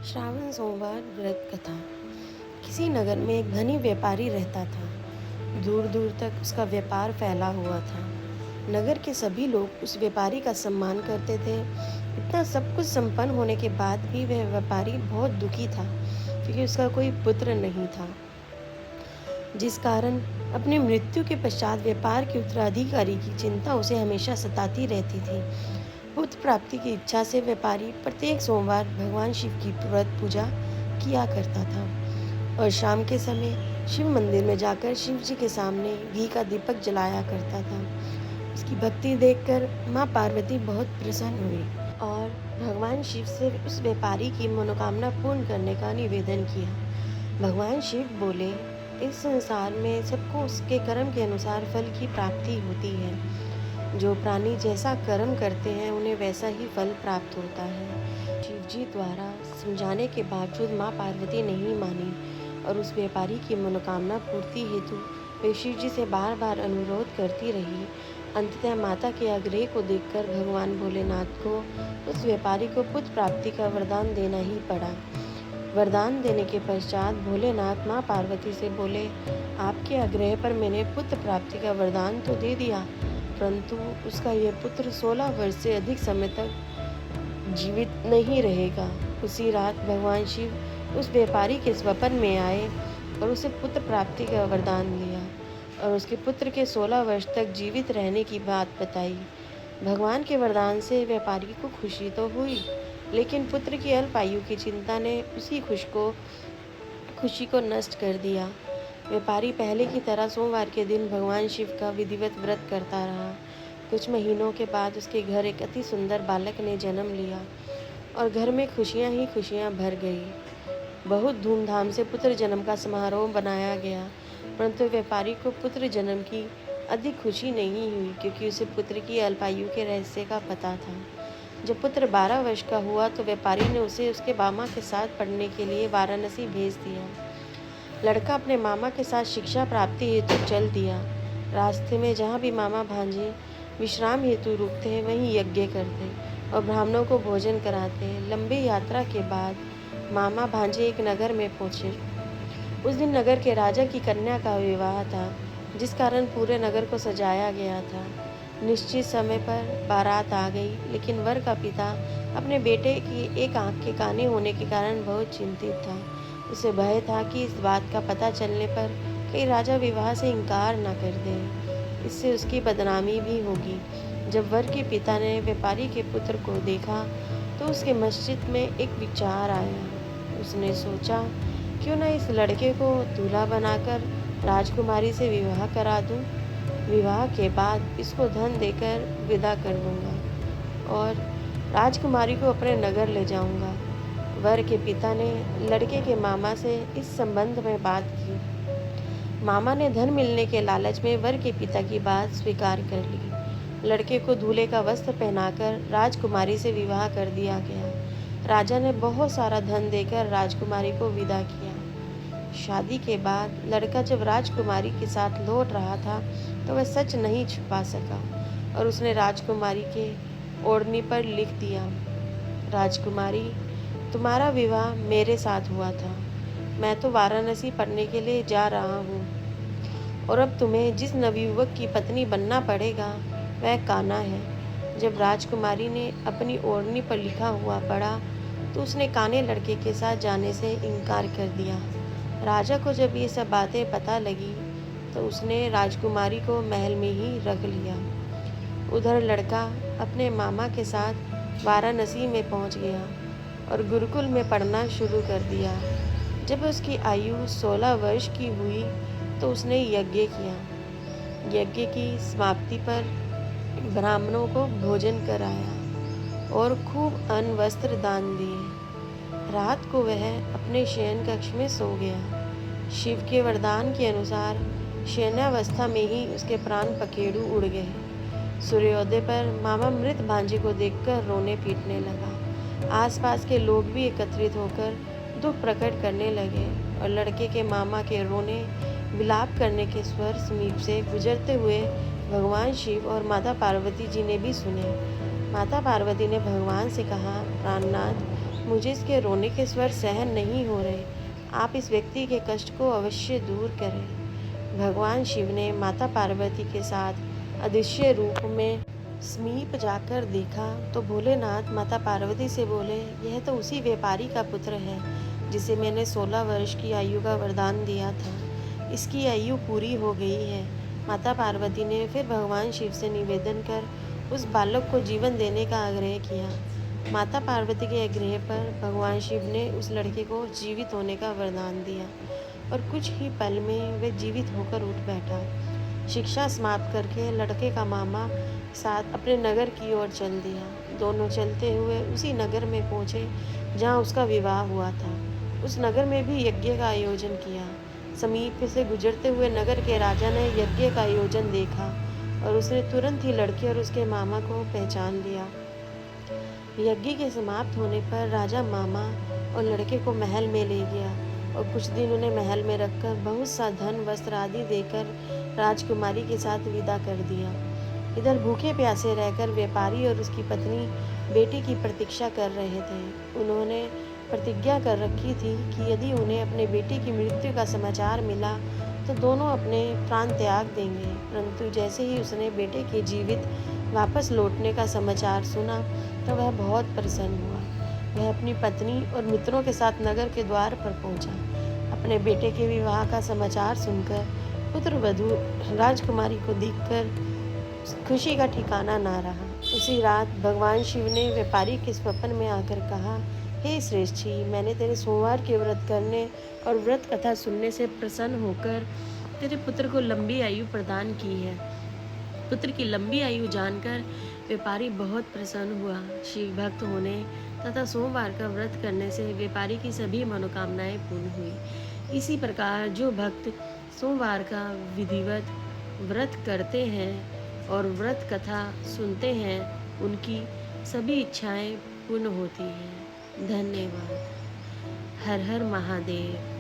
श्रावण सोमवार व्रत कथा। किसी नगर में एक धनी व्यापारी रहता था। दूर दूर तक उसका व्यापार फैला हुआ था। नगर के सभी लोग उस व्यापारी का सम्मान करते थे। इतना सब कुछ संपन्न होने के बाद भी वह व्यापारी बहुत दुखी था, क्योंकि उसका कोई पुत्र नहीं था, जिस कारण अपनी मृत्यु के पश्चात व्यापार के उत्तराधिकारी की चिंता उसे हमेशा सताती रहती थी। पुत्र प्राप्ति की इच्छा से व्यापारी प्रत्येक सोमवार भगवान शिव की व्रत पूजा किया करता था और शाम के समय शिव मंदिर में जाकर शिव जी के सामने घी का दीपक जलाया करता था। उसकी भक्ति देखकर माँ पार्वती बहुत प्रसन्न हुई और भगवान शिव से उस व्यापारी की मनोकामना पूर्ण करने का निवेदन किया। भगवान शिव बोले, इस संसार में सबको उसके कर्म के अनुसार फल की प्राप्ति होती है। जो प्राणी जैसा कर्म करते हैं उन्हें वैसा ही फल प्राप्त होता है। शिव जी द्वारा समझाने के बावजूद माँ पार्वती नहीं मानी और उस व्यापारी की मनोकामना पूर्ति हेतु वे शिव जी से बार बार अनुरोध करती रही। अंततः माता के आग्रह को देखकर भगवान भोलेनाथ को उस व्यापारी को पुत्र प्राप्ति का वरदान देना ही पड़ा। वरदान देने के पश्चात भोलेनाथ माँ पार्वती से बोले, आपके आग्रह पर मैंने पुत्र प्राप्ति का वरदान तो दे दिया, परंतु उसका यह पुत्र 16 वर्ष से अधिक समय तक जीवित नहीं रहेगा। उसी रात भगवान शिव उस व्यापारी के स्वप्न में आए और उसे पुत्र प्राप्ति का वरदान दिया और उसके पुत्र के 16 वर्ष तक जीवित रहने की बात बताई। भगवान के वरदान से व्यापारी को खुशी तो हुई, लेकिन पुत्र की अल्प आयु की चिंता ने उसी खुशी को नष्ट कर दिया। व्यापारी पहले की तरह सोमवार के दिन भगवान शिव का विधिवत व्रत करता रहा। कुछ महीनों के बाद उसके घर एक अति सुंदर बालक ने जन्म लिया और घर में खुशियां ही खुशियां भर गई। बहुत धूमधाम से पुत्र जन्म का समारोह बनाया गया, परंतु व्यापारी को पुत्र जन्म की अधिक खुशी नहीं हुई, क्योंकि उसे पुत्र की अल्पायु के रहस्य का पता था। जब पुत्र 12 वर्ष का हुआ तो व्यापारी ने उसे उसके मामा के साथ पढ़ने के लिए वाराणसी भेज दिया। लड़का अपने मामा के साथ शिक्षा प्राप्ति हेतु चल दिया। रास्ते में जहाँ भी मामा भांजे विश्राम हेतु रुकते वहीं यज्ञ करते और ब्राह्मणों को भोजन कराते। लंबी यात्रा के बाद मामा भांजे एक नगर में पहुँचे। उस दिन नगर के राजा की कन्या का विवाह था, जिस कारण पूरे नगर को सजाया गया था। निश्चित समय पर बारात आ गई, लेकिन वर का पिता अपने बेटे की एक आंख के काने होने के कारण बहुत चिंतित था। उसे भय था कि इस बात का पता चलने पर कहीं राजा विवाह से इनकार न कर दे, इससे उसकी बदनामी भी होगी। जब वर के पिता ने व्यापारी के पुत्र को देखा तो उसके मस्तिष्क में एक विचार आया। उसने सोचा, क्यों न इस लड़के को दूल्हा बनाकर राजकुमारी से विवाह करा दूं। विवाह के बाद इसको धन देकर विदा कर दूंगा और राजकुमारी को अपने नगर ले जाऊंगा। वर के पिता ने लड़के के मामा से इस संबंध में बात की। मामा ने धन मिलने के लालच में वर के पिता की बात स्वीकार कर ली। लड़के को दूल्हे का वस्त्र पहनाकर राजकुमारी से विवाह कर दिया गया। राजा ने बहुत सारा धन देकर राजकुमारी को विदा किया। शादी के बाद लड़का जब राजकुमारी के साथ लौट रहा था तो वह सच नहीं छुपा सका और उसने राजकुमारी के ओढ़नी पर लिख दिया, राजकुमारी, तुम्हारा विवाह मेरे साथ हुआ था। मैं तो वाराणसी पढ़ने के लिए जा रहा हूँ और अब तुम्हें जिस नवयुवक की पत्नी बनना पड़ेगा वह कान्हा है। जब राजकुमारी ने अपनी ओढ़नी पर लिखा हुआ पढ़ा तो उसने काने लड़के के साथ जाने से इनकार कर दिया। राजा को जब ये सब बातें पता लगी तो उसने राजकुमारी को महल में ही रख लिया। उधर लड़का अपने मामा के साथ वाराणसी में पहुंच गया और गुरुकुल में पढ़ना शुरू कर दिया। जब उसकी आयु 16 वर्ष की हुई तो उसने यज्ञ किया। यज्ञ की समाप्ति पर ब्राह्मणों को भोजन कराया और खूब अन्न वस्त्र दान दिए। रात को वह अपने शयन कक्ष में सो गया। शिव के वरदान के अनुसार शयनावस्था में ही उसके प्राण पखेरु उड़ गए। सूर्योदय पर मामा मृत भांजे को देखकर रोने पीटने लगा। आसपास के लोग भी एकत्रित होकर दुख प्रकट करने लगे और लड़के के मामा के रोने विलाप करने के स्वर समीप से गुजरते हुए भगवान शिव और माता पार्वती जी ने भी सुने। माता पार्वती ने भगवान से कहा, प्राणनाथ, मुझे इसके रोने के स्वर सहन नहीं हो रहे। आप इस व्यक्ति के कष्ट को अवश्य दूर करें। भगवान शिव ने माता पार्वती के साथ अदृश्य रूप में समीप जाकर देखा तो भोलेनाथ माता पार्वती से बोले, यह तो उसी व्यापारी का पुत्र है जिसे मैंने 16 वर्ष की आयु का वरदान दिया था। इसकी आयु पूरी हो गई है। माता पार्वती ने फिर भगवान शिव से निवेदन कर उस बालक को जीवन देने का आग्रह किया। माता पार्वती के आग्रह पर भगवान शिव ने उस लड़के को जीवित होने का वरदान दिया और कुछ ही पल में वह जीवित होकर उठ बैठा। शिक्षा समाप्त करके लड़के का मामा साथ अपने नगर की ओर चल दिया। दोनों चलते हुए उसी नगर में पहुँचे जहाँ उसका विवाह हुआ था। उस नगर में भी यज्ञ का आयोजन किया। समीप से गुजरते हुए नगर के राजा ने यज्ञ का आयोजन देखा और उसने तुरंत ही लड़के और उसके मामा को पहचान लिया। यज्ञ के समाप्त होने पर राजा मामा और लड़के को महल में ले गया और कुछ दिन उन्हें महल में रखकर बहुत सा धन वस्त्र आदि देकर राजकुमारी के साथ विदा कर दिया। इधर भूखे प्यासे रहकर व्यापारी और उसकी पत्नी बेटी की प्रतीक्षा कर रहे थे। उन्होंने प्रतिज्ञा कर रखी थी कि यदि उन्हें अपने बेटी की मृत्यु का समाचार मिला तो दोनों अपने प्राण त्याग देंगे। परंतु जैसे ही उसने बेटे के जीवित वापस लौटने का समाचार सुना तो वह बहुत प्रसन्न हुआ। वह अपनी पत्नी और मित्रों के साथ नगर के द्वार पर पहुंचा। अपने बेटे के विवाह का समाचार सुनकर पुत्र वधू राजकुमारी को देखकर खुशी का ठिकाना ना रहा। उसी रात भगवान शिव ने व्यापारी के स्वप्न में आकर कहा, हे श्रेष्ठ जी, मैंने तेरे सोमवार के व्रत करने और व्रत कथा सुनने से प्रसन्न होकर तेरे पुत्र को लंबी आयु प्रदान की है। पुत्र की लंबी आयु जानकर व्यापारी बहुत प्रसन्न हुआ। शिव भक्त होने तथा सोमवार का व्रत करने से व्यापारी की सभी मनोकामनाएं पूर्ण हुई। इसी प्रकार जो भक्त सोमवार का विधिवत व्रत करते हैं और व्रत कथा सुनते हैं उनकी सभी इच्छाएं पूर्ण होती हैं। धन्यवाद। हर हर महादेव।